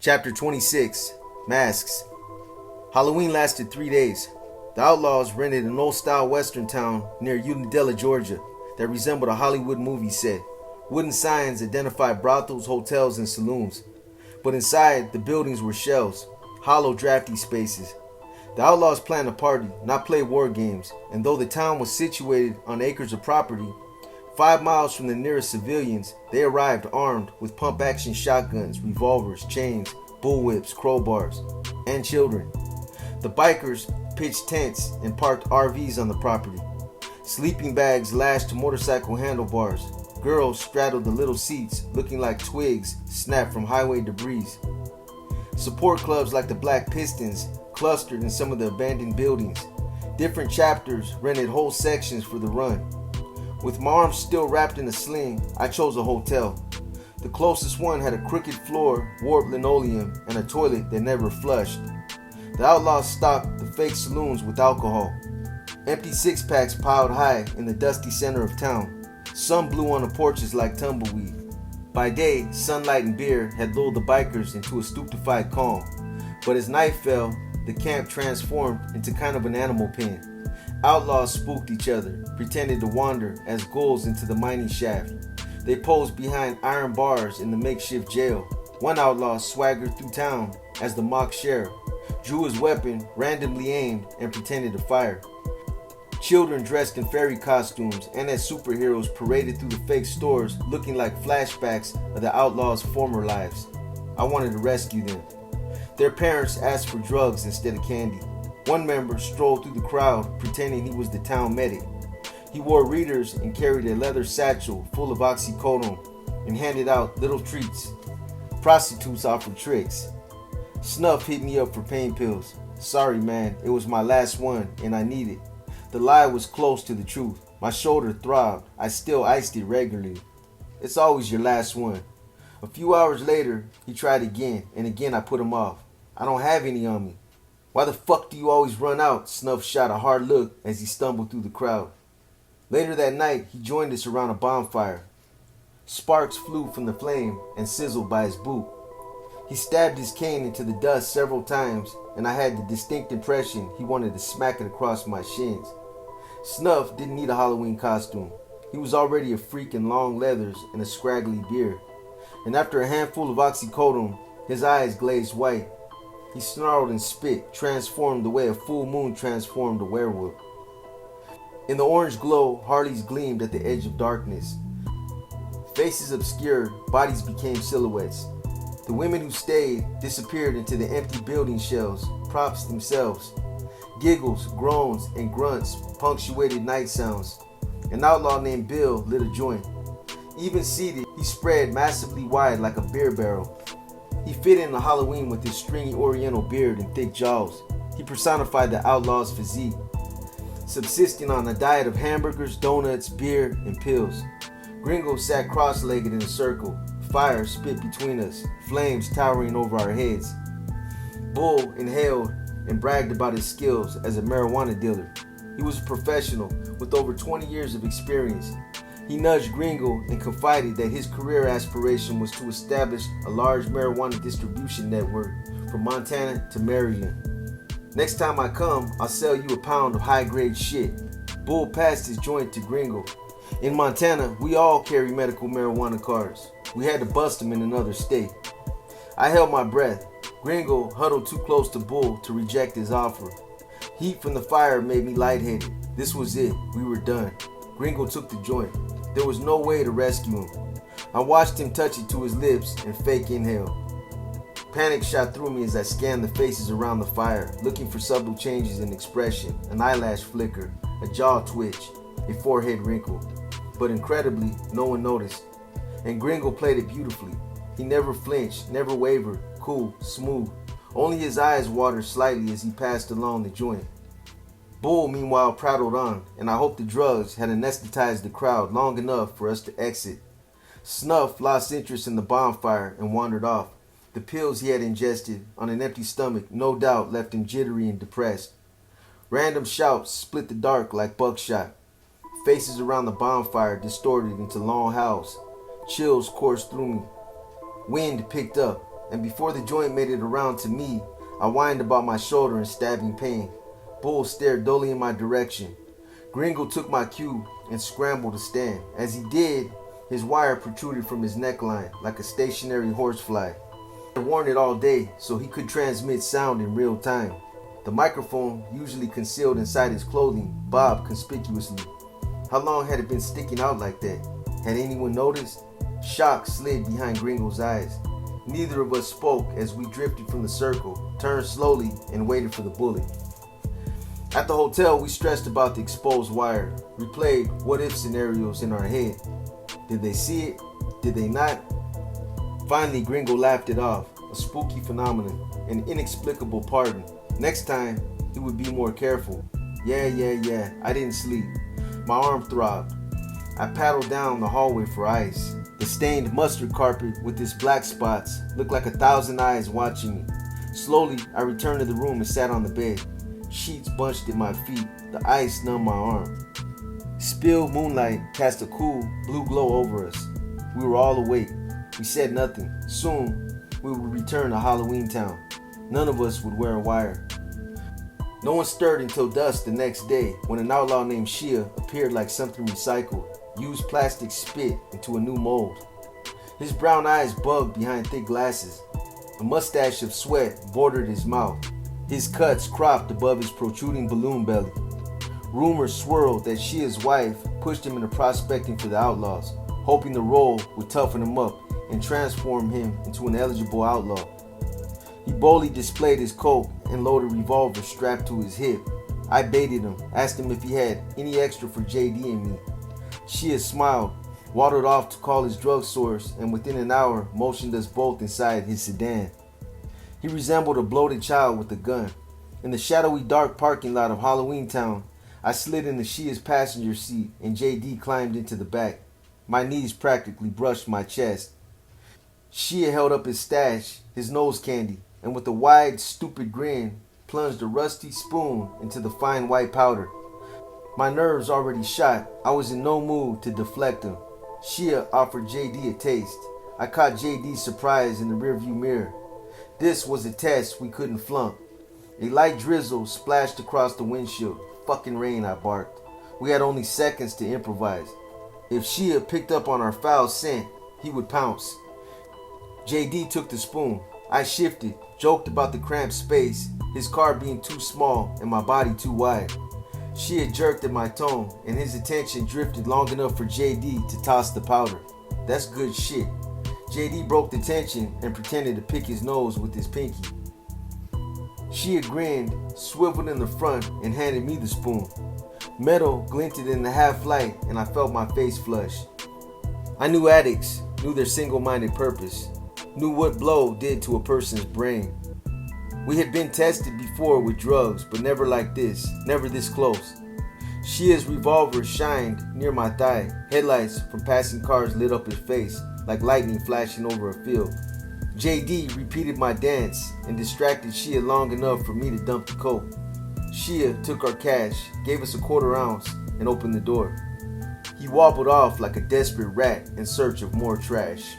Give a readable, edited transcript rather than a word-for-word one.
Chapter 26, Masks. Halloween lasted 3 days. The outlaws rented an old-style western town near Unadilla, Georgia, that resembled a Hollywood movie set. Wooden signs identified brothels, hotels, and saloons. But inside, the buildings were shells, hollow, drafty spaces. The outlaws planned a party, not play war games, and though the town was situated on acres of property, 5 miles from the nearest civilians, they arrived armed with pump-action shotguns, revolvers, chains, bullwhips, crowbars, and children. The bikers pitched tents and parked RVs on the property. Sleeping bags lashed to motorcycle handlebars. Girls straddled the little seats, looking like twigs snapped from highway debris. Support clubs like the Black Pistons clustered in some of the abandoned buildings. Different chapters rented whole sections for the run. With my arms still wrapped in a sling, I chose a hotel. The closest one had a crooked floor, warped linoleum, and a toilet that never flushed. The outlaws stocked the fake saloons with alcohol. Empty six-packs piled high in the dusty center of town. Some blew on the porches like tumbleweed. By day, sunlight and beer had lulled the bikers into a stupefied calm. But as night fell, the camp transformed into kind of an animal pen. Outlaws spooked each other, pretended to wander as ghouls into the mining shaft. They posed behind iron bars in the makeshift jail. One outlaw swaggered through town as the mock sheriff, drew his weapon, randomly aimed, and pretended to fire. Children dressed in fairy costumes and as superheroes paraded through the fake stores looking like flashbacks of the outlaws' former lives. I wanted to rescue them. Their parents asked for drugs instead of candy. One member strolled through the crowd pretending he was the town medic. He wore readers and carried a leather satchel full of oxycodone and handed out little treats. Prostitutes offered tricks. Snuff hit me up for pain pills. Sorry man, it was my last one and I need it. The lie was close to the truth. My shoulder throbbed. I still iced it regularly. It's always your last one. A few hours later, he tried again, and again I put him off. I don't have any on me. Why the fuck do you always run out? Snuff shot a hard look as he stumbled through the crowd. Later that night, he joined us around a bonfire. Sparks flew from the flame and sizzled by his boot. He stabbed his cane into the dust several times, and I had the distinct impression he wanted to smack it across my shins. Snuff didn't need a Halloween costume. He was already a freak in long leathers and a scraggly beard. And after a handful of oxycodone, his eyes glazed white. He snarled and spit, transformed the way a full moon transformed a werewolf. In the orange glow, Harleys gleamed at the edge of darkness. Faces obscured, bodies became silhouettes. The women who stayed disappeared into the empty building shells, props themselves. Giggles, groans, and grunts punctuated night sounds. An outlaw named Bill lit a joint. Even seated, he spread massively wide like a beer barrel. He fit in the Halloween with his stringy oriental beard and thick jaws. He personified the outlaw's physique, subsisting on a diet of hamburgers, donuts, beer, and pills. Gringo sat cross-legged in a circle. Fire spit between us, flames towering over our heads. Bull inhaled and bragged about his skills as a marijuana dealer. He was a professional with over 20 years of experience. He nudged Gringo and confided that his career aspiration was to establish a large marijuana distribution network from Montana to Maryland. Next time I come, I'll sell you a pound of high-grade shit. Bull passed his joint to Gringo. In Montana, we all carry medical marijuana cards. We had to bust them in another state. I held my breath. Gringo huddled too close to Bull to reject his offer. Heat from the fire made me lightheaded. This was it. We were done. Gringo took the joint. There was no way to rescue him. I watched him touch it to his lips and fake inhale. Panic shot through me as I scanned the faces around the fire, looking for subtle changes in expression, an eyelash flicker, a jaw twitch, a forehead wrinkle. But incredibly, no one noticed. And Gringo played it beautifully. He never flinched, never wavered, cool, smooth. Only his eyes watered slightly as he passed along the joint. Bull, meanwhile, prattled on, and I hoped the drugs had anesthetized the crowd long enough for us to exit. Snuff lost interest in the bonfire and wandered off. The pills he had ingested on an empty stomach no doubt left him jittery and depressed. Random shouts split the dark like buckshot. Faces around the bonfire distorted into long howls. Chills coursed through me. Wind picked up, and before the joint made it around to me, I whined about my shoulder in stabbing pain. Bull stared dully in my direction. Gringo took my cue and scrambled to stand. As he did, his wire protruded from his neckline like a stationary horsefly. I had worn it all day so he could transmit sound in real time. The microphone, usually concealed inside his clothing, bobbed conspicuously. How long had it been sticking out like that? Had anyone noticed? Shock slid behind Gringo's eyes. Neither of us spoke as we drifted from the circle, turned slowly, and waited for the bullet. At the hotel, we stressed about the exposed wire, replayed what-if scenarios in our head. Did they see it? Did they not? Finally, Gringo laughed it off, a spooky phenomenon, an inexplicable pardon. Next time, he would be more careful. Yeah, I didn't sleep. My arm throbbed. I paddled down the hallway for ice. The stained mustard carpet with its black spots looked like 1,000 eyes watching me. Slowly, I returned to the room and sat on the bed. Sheets bunched at my feet. The ice numbed my arm. Spilled moonlight cast a cool blue glow over us. We were all awake. We said nothing. Soon, we would return to Halloween Town. None of us would wear a wire. No one stirred until dusk the next day when an outlaw named Shia appeared like something recycled, used plastic spit into a new mold. His brown eyes bugged behind thick glasses. A mustache of sweat bordered his mouth. His cuts cropped above his protruding balloon belly. Rumors swirled that Shia's wife pushed him into prospecting for the outlaws, hoping the role would toughen him up and transform him into an eligible outlaw. He boldly displayed his coat and loaded a revolver strapped to his hip. I baited him, asked him if he had any extra for JD and me. Shia smiled, waddled off to call his drug source, and within an hour motioned us both inside his sedan. He resembled a bloated child with a gun. In the shadowy dark parking lot of Halloween Town, I slid into Shia's passenger seat and JD climbed into the back. My knees practically brushed my chest. Shia held up his stash, his nose candy, and with a wide, stupid grin, plunged a rusty spoon into the fine white powder. My nerves already shot, I was in no mood to deflect him. Shia offered JD a taste. I caught JD's surprise in the rearview mirror. This was a test we couldn't flunk. A light drizzle splashed across the windshield. Fucking rain, I barked. We had only seconds to improvise. If Shia picked up on our foul scent, he would pounce. JD took the spoon. I shifted, joked about the cramped space, his car being too small and my body too wide. Shia jerked at my tone, and his attention drifted long enough for JD to toss the powder. That's good shit. JD broke the tension and pretended to pick his nose with his pinky. Shia grinned, swiveled in the front, and handed me the spoon. Metal glinted in the half light, and I felt my face flush. I knew addicts, knew their single-minded purpose, knew what blow did to a person's brain. We had been tested before with drugs, but never like this, never this close. Shia's revolver shined near my thigh. Headlights from passing cars lit up his face like lightning flashing over a field. JD repeated my dance and distracted Shia long enough for me to dump the coke. Shia took our cash, gave us a quarter ounce, and opened the door. He wobbled off like a desperate rat in search of more trash.